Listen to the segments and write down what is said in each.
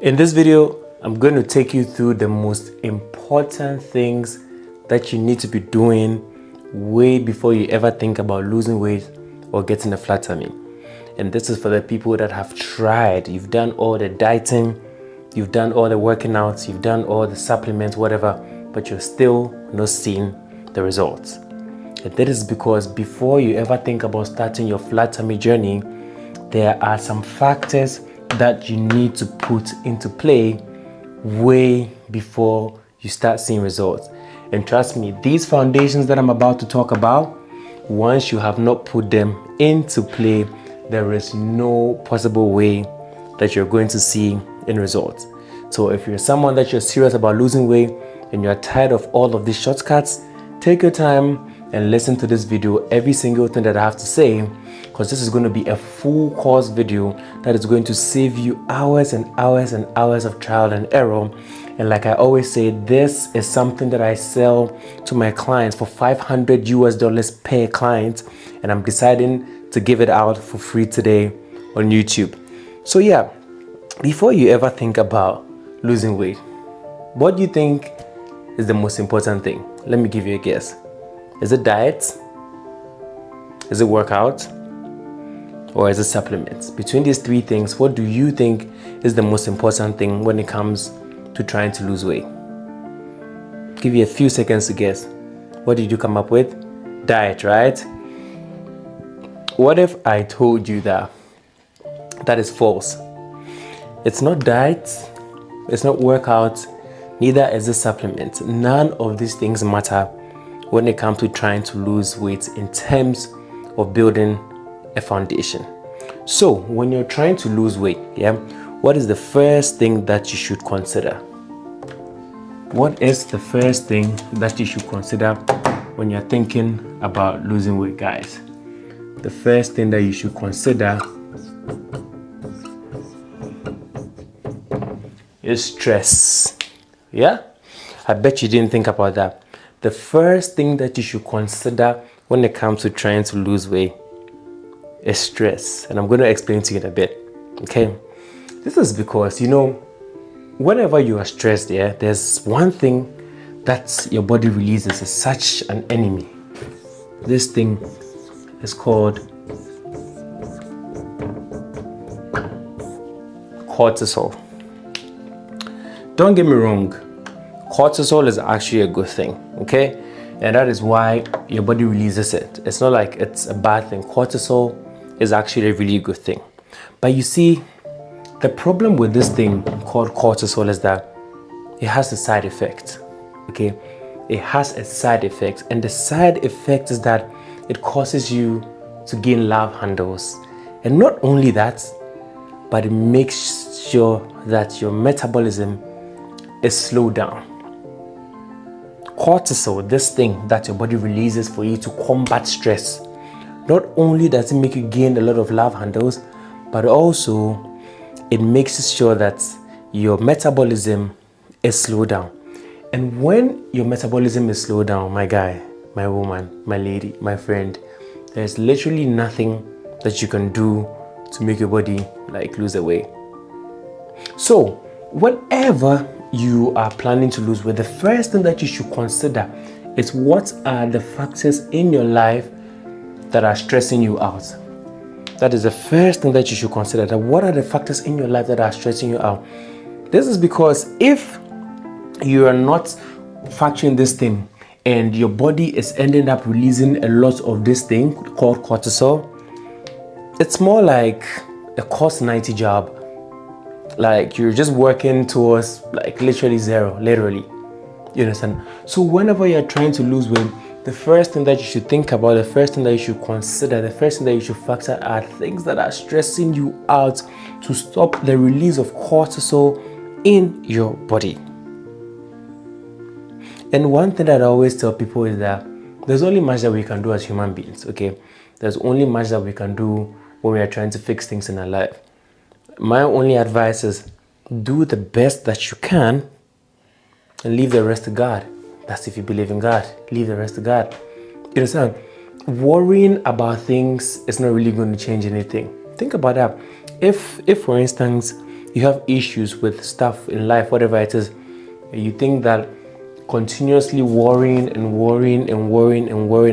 In this video, I'm going to take you through the most important things that you need to be doing way before you ever think about losing weight or getting a flat tummy. And this is for the people that have tried. You've done all the dieting, you've done all the working out, you've done all the supplements, whatever, but you're still not seeing the results. And that is because before you ever think about starting your flat tummy journey, there are some factors that you need to put into play way before you start seeing results. And trust me, these foundations that I'm about to talk about, once you have not put them into play, there is no possible way that you're going to see in results. So if you're someone that you're serious about losing weight and you're tired of all of these shortcuts, take your time and listen to this video, every single thing that I have to say, because this is going to be a full course video that is going to save you hours and hours and hours of trial and error. And like I always say, this is something that I sell to my clients for $500 per client, and I'm deciding to give it out for free today on YouTube. So yeah, before you ever think about losing weight, what do you think is the most important thing? Let me give you a guess. Is it diet? Is it workout? Or is it supplements? Between these three things, what do you think is the most important thing when it comes to trying to lose weight? Give you a few seconds to guess. What did you come up with? Diet, right? What if I told you that that is false? It's not diet, it's not workout, neither is it supplements. None of these things matter when it comes to trying to lose weight in terms of building a foundation. So when you're trying to lose weight, what is the first thing that you should consider? What is the first thing that you should consider when you're thinking about losing weight, guys? The first thing that you should consider is stress. Yeah? I bet you didn't think about that. The first thing that you should consider when it comes to trying to lose weight is stress. And I'm going to explain to you in a bit. Okay? This is because, whenever you are stressed, there's one thing that your body releases as such an enemy. This thing is called cortisol. Don't get me wrong, cortisol is actually a good thing, okay? And that is why your body releases it. It's not like it's a bad thing. Cortisol is actually a really good thing. But you see, the problem with this thing called cortisol is that it has a side effect, okay? It has a side effect, and the side effect is that it causes you to gain love handles. And not only that, but it makes sure that your metabolism is slowed down. Cortisol, this thing that your body releases for you to combat stress, not only does it make you gain a lot of love handles, but also it makes sure that your metabolism is slowed down. And when your metabolism is slowed down, my guy, my woman, my lady, my friend, there's literally nothing that you can do to make your body lose the weight. So whenever you are planning to lose weight, the first thing that you should consider is what are the factors in your life that are stressing you out. That is the first thing that you should consider. That what are the factors in your life that are stressing you out? This is because if you are not factoring this thing and your body is ending up releasing a lot of this thing called cortisol, it's more like a cost 90 job. Like you're just working towards literally zero, literally. You understand? So whenever you're trying to lose weight, the first thing that you should think about, the first thing that you should consider, the first thing that you should factor are things that are stressing you out to stop the release of cortisol in your body. And one thing that I always tell people is that there's only much that we can do as human beings, okay? There's only much that we can do when we are trying to fix things in our life. My only advice is do the best that you can and leave the rest to God. That's if you believe in God. Leave the rest to God. You understand? Worrying about things is not really going to change anything. Think about that. If for instance, you have issues with stuff in life, whatever it is, and you think that continuously worrying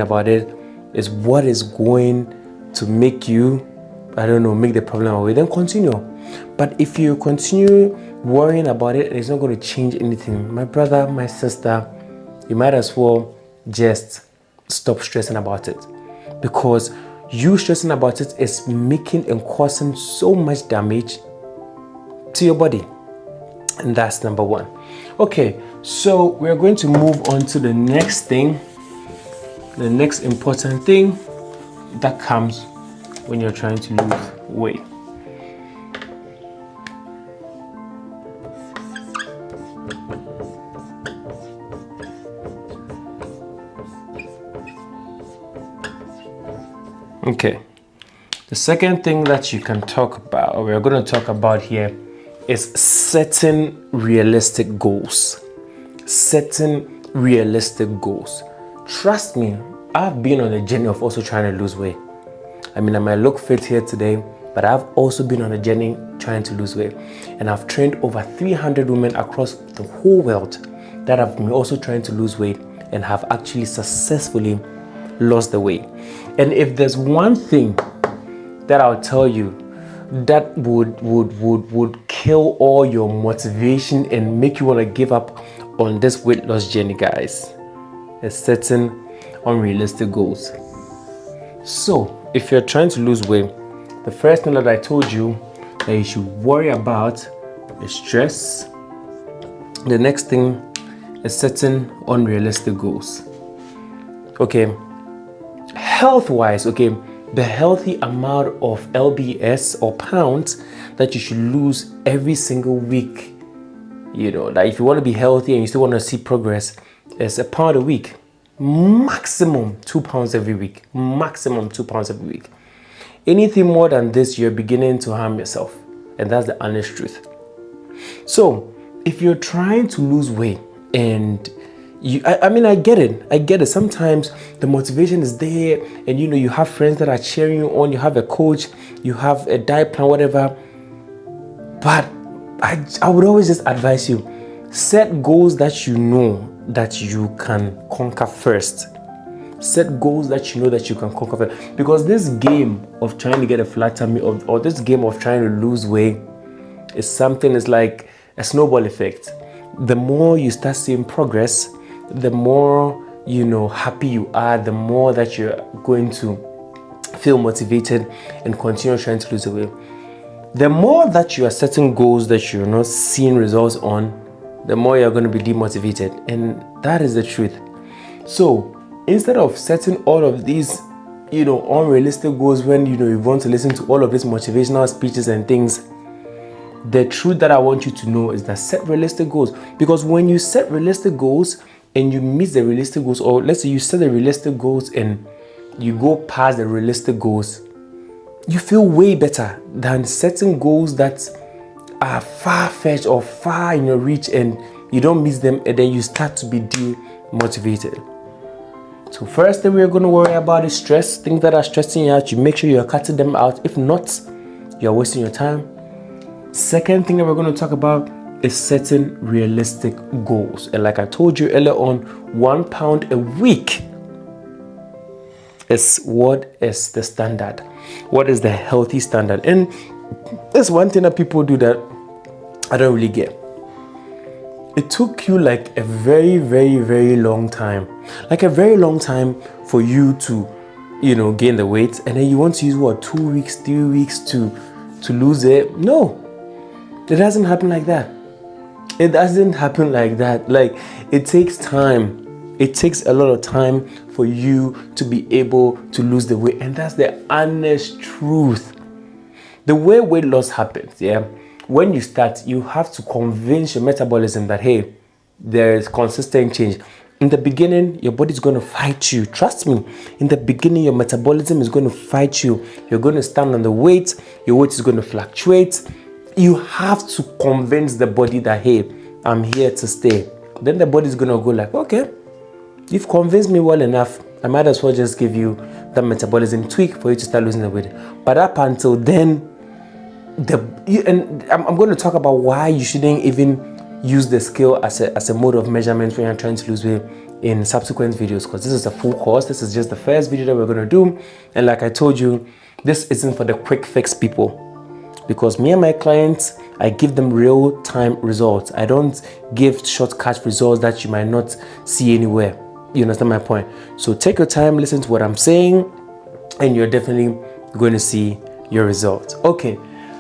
about it is what is going to make you, I don't know, make the problem away, then continue. But if you continue worrying about it, it's not going to change anything. My brother, my sister, you might as well just stop stressing about it, because you stressing about it is making and causing so much damage to your body. And that's number one. Okay, so we're going to move on to the next thing, the next important thing that comes when you're trying to lose weight. Okay, the second thing that you can talk about, or we're going to talk about here, is setting realistic goals. Setting realistic goals. Trust me, I've been on a journey of also trying to lose weight. I mean, I might look fit here today, but I've also been on a journey trying to lose weight. And I've trained over 300 women across the whole world that have been also trying to lose weight and have actually successfully lost the weight. And if there's one thing that I'll tell you that would kill all your motivation and make you want to give up on this weight loss journey, guys, is setting unrealistic goals. So if you're trying to lose weight, the first thing that I told you that you should worry about is stress. The next thing is setting unrealistic goals. Okay, health-wise, okay, the healthy amount of lbs or pounds that you should lose every single week, you know, like if you want to be healthy and you still want to see progress, is a pound a week. Maximum 2 pounds every week. Maximum 2 pounds every week. Anything more than this, you're beginning to harm yourself, and that's the honest truth. So if you're trying to lose weight and I mean, I get it. Sometimes the motivation is there, and you know, you have friends that are cheering you on, you have a coach, you have a diet plan, whatever. But I would always just advise you, set goals that you know that you can conquer first. Set goals that you know that you can conquer first. Because this game of trying to get a flat tummy or this game of trying to lose weight is something, is like a snowball effect. The more you start seeing progress, the more, you know, happy you are, the more that you're going to feel motivated and continue trying to lose weight. The more that you are setting goals that you're not seeing results on, the more you're going to be demotivated. And that is the truth. So instead of setting all of these, you know, unrealistic goals, when, you know, you want to listen to all of these motivational speeches and things, the truth that I want you to know is that set realistic goals. Because when you set realistic goals and you meet the realistic goals, or let's say you set the realistic goals and you go past the realistic goals, you feel way better than setting goals that are far-fetched or far in your reach and you don't meet them, and then you start to be demotivated. So first thing we're going to worry about is stress. Things that are stressing you out, you make sure you're cutting them out. If not, you're wasting your time. Second thing that we're going to talk about is setting realistic goals. And like I told you earlier on, 1 pound a week is what is the standard. What is the healthy standard? And there's one thing that people do that I don't really get. It took you like a very, very, very long time. Like a very long time for you to, you know, gain the weight. And then you want to use what, 2 weeks, 3 weeks to lose it? No, it doesn't happen like that. It doesn't happen like that. Like, it takes time. It takes a lot of time for you to be able to lose the weight. And that's the honest truth. The way weight loss happens, yeah, when you start, you have to convince your metabolism that, hey, there is consistent change. In the beginning, your body's going to fight you. Trust me. In the beginning, your metabolism is going to fight you. You're going to stand on the weight. Your weight is going to fluctuate. You have to convince the body that, hey, I'm here to stay. Then the body's going to go like, okay, you've convinced me well enough. I might as well just give you that metabolism tweak for you to start losing the weight. But up until then, I'm going to talk about why you shouldn't even use the scale as a mode of measurement when you're trying to lose weight in subsequent videos, because this is a full course. This is just the first video that we're going to do, and like I told you, this isn't for the quick fix people, because me and my clients, I give them real-time results. I don't give shortcut results that you might not see anywhere. You understand my point? So take your time, listen to what I'm saying, and you're definitely going to see your results. Okay,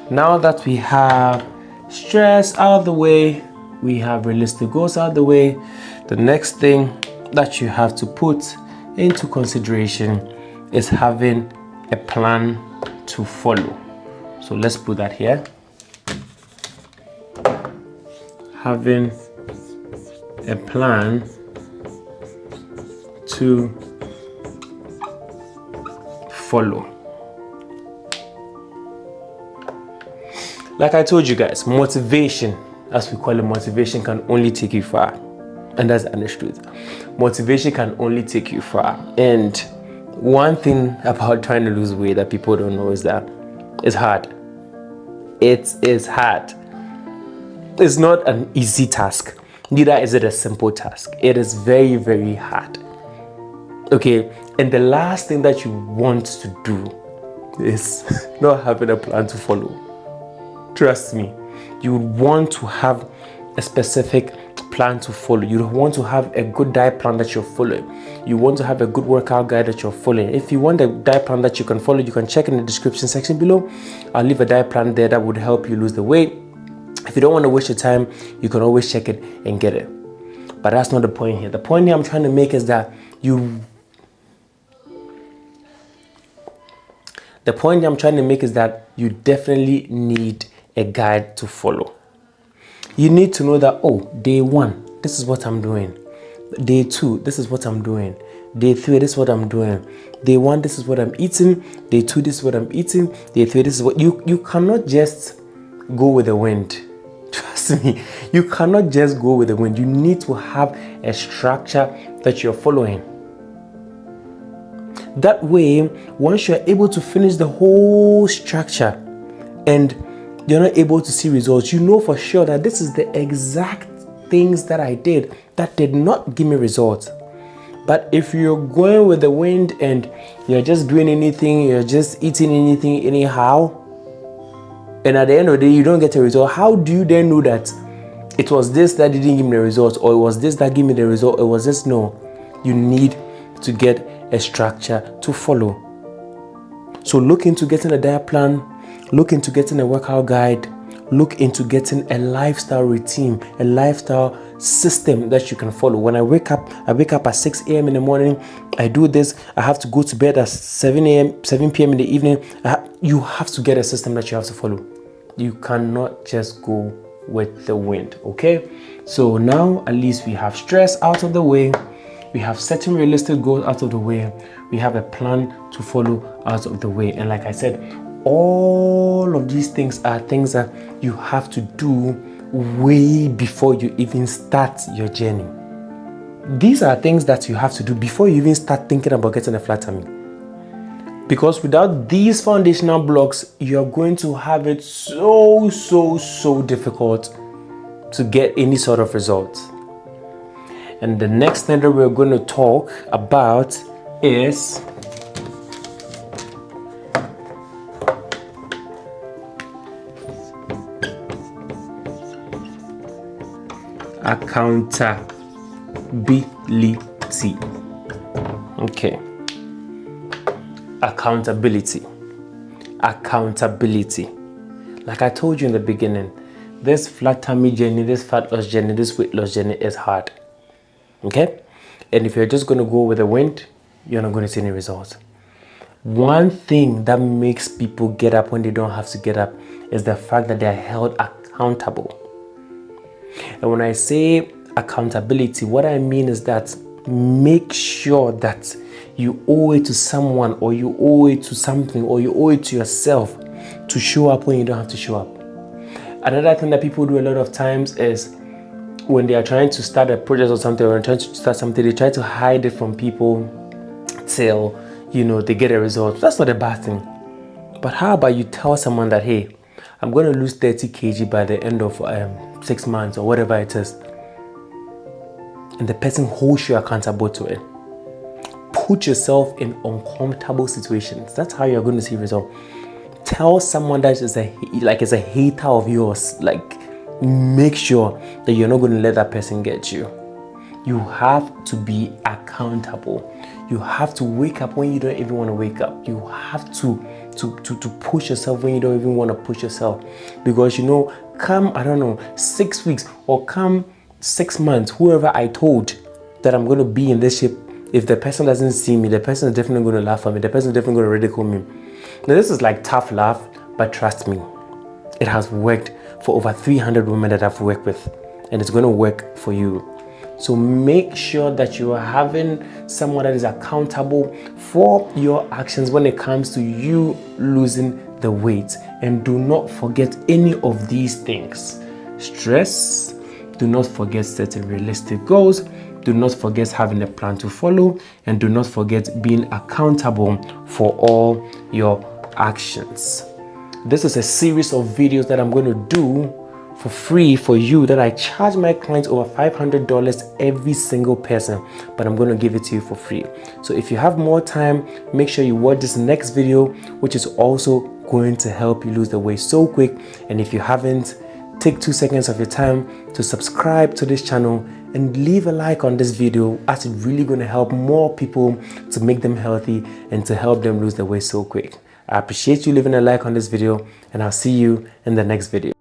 now that we have stress out of the way, we have realistic goals out of the way, the next thing that you have to put into consideration is having a plan to follow. So let's put that here. Having a plan to follow. Like I told you guys, motivation, as we call it, motivation can only take you far. And that's understood. Motivation can only take you far. And one thing about trying to lose weight that people don't know is that it's hard. It is hard. It's not an easy task. Neither is it a simple task. It is very, very hard. Okay, and the last thing that you want to do is not having a plan to follow. Trust me, you want to have a specific plan to follow. You want to have a good diet plan that you're following. You want to have a good workout guide that you're following. If you want a diet plan that you can follow, you can check in the description section below. I'll leave a diet plan there that would help you lose the weight. If you don't want to waste your time, you can always check it and get it. But that's not the point here. The point here I'm trying to make is that you definitely need a guide to follow. You need to know that, oh, day 1, this is what I'm doing. Day 2, this is what I'm doing. Day 3, this is what I'm doing. Day 1, this is what I'm eating. Day 2, this is what I'm eating. Day 3, this is what you cannot just go with the wind. Trust me, you cannot just go with the wind. You need to have a structure that you're following. That way, once you're able to finish the whole structure and you're not able to see results, you know for sure that this is the exact things that I did that did not give me results. But if you're going with the wind and you're just doing anything, you're just eating anything anyhow, and at the end of the day you don't get a result, how do you then know that it was this that didn't give me the results, or it was this that gave me the result, or it was this? No, you need to get a structure to follow. So look into getting a diet plan, look into getting a workout guide, look into getting a lifestyle routine, a lifestyle system that you can follow. When I wake up at 6 a.m. in the morning, I do this, I have to go to bed at 7 p.m. in the evening. You have to get a system that you have to follow. You cannot just go with the wind, okay? So now at least we have stress out of the way, we have setting realistic goals out of the way, we have a plan to follow out of the way. And like I said, all of these things are things that you have to do way before you even start your journey. These are things that you have to do before you even start thinking about getting a flat tummy. Because without these foundational blocks, you're going to have it so difficult to get any sort of results. And the next thing that we're going to talk about is accountability. Okay. Accountability. Like I told you in the beginning, this flat tummy journey, this fat loss journey, this weight loss journey is hard. Okay? And if you're just going to go with the wind, you're not going to see any results. One thing that makes people get up when they don't have to get up is the fact that they are held accountable. And when I say accountability, what I mean is that make sure that you owe it to someone, or you owe it to something, or you owe it to yourself to show up when you don't have to show up. Another thing that people do a lot of times is when they are trying to start a project or something, or trying to start something, they try to hide it from people till, they get a result. That's not a bad thing. But how about you tell someone that, hey, I'm going to lose 30 kg by the end of 6 months or whatever it is, and the person holds you accountable to it, put yourself in uncomfortable situations. That's how you're going to see results. Tell someone that is a hater of yours, like, make sure that you're not going to let that person get you. You have to be accountable. You have to wake up when you don't even want to wake up. You have to push yourself when you don't even want to push yourself. Because come 6 weeks or come 6 months, whoever I told that I'm going to be in this shape, if the person doesn't see me, the person is definitely going to laugh at me. The person is definitely going to ridicule me. Now, this is like tough love, but trust me, it has worked for over 300 women that I've worked with, and it's going to work for you. So make sure that you are having someone that is accountable for your actions when it comes to you losing the weight. And do not forget any of these things. Stress. Do not forget setting realistic goals. Do not forget having a plan to follow. And do not forget being accountable for all your actions. This is a series of videos that I'm going to do for free for you, that I charge my clients over $500 every single person, but I'm going to give it to you for free. So if you have more time, make sure you watch this next video, which is also going to help you lose the weight so quick. And if you haven't, take 2 seconds of your time to subscribe to this channel and leave a like on this video, as it's really going to help more people to make them healthy and to help them lose the weight so quick. I appreciate you leaving a like on this video, and I'll see you in the next video.